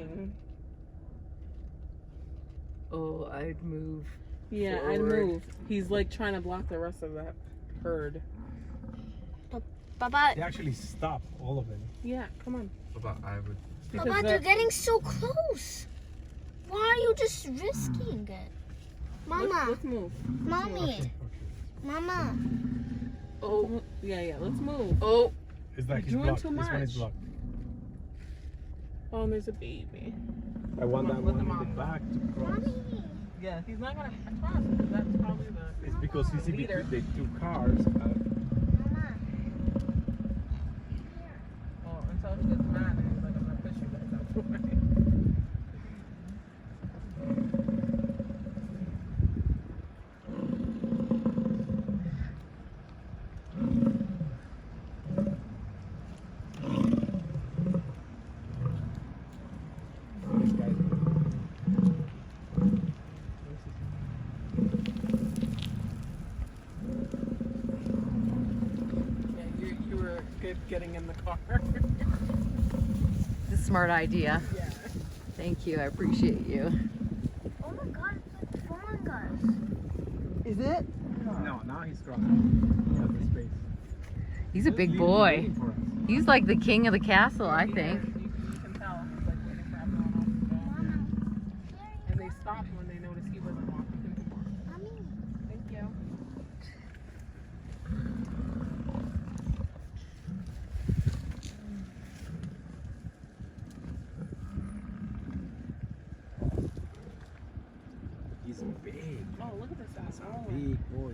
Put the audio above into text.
doing? Oh, I'd move. Yeah, forward. I'd move. He's like trying to block the rest of that herd. Papa, They actually stop, all of them. Yeah, come on. But I would. Because Papa, they're getting so close. Why are you just risking it? Mama, Let's move. mommy, mama. Oh, yeah, let's move. Oh, It's like You're it's doing blocked. too This one is much. blocked. Oh, and there's a baby. I want Come that on, let one them in the out. back to cross. Mommy. Yeah, he's not gonna cross. That's probably the. It's because you see Leader. between the two cars. Mama. Oh, until he gets mad and he's like, I'm gonna push you guys out the way. This guy's Yeah, you were good getting in the car. it's a smart idea. Yeah. Thank you. I appreciate you. Oh my God, it's like following us. Is it? No, now he's crossing. He has the space. He's a big He's boy. waiting for us. He's like the king of the castle, I Yeah, think. You can tell. He's like waiting for everyone else to go. And they stopped when they noticed he wasn't walking anymore. Mommy. Thank you. He's big. Oh, look at this asshole. Big boy.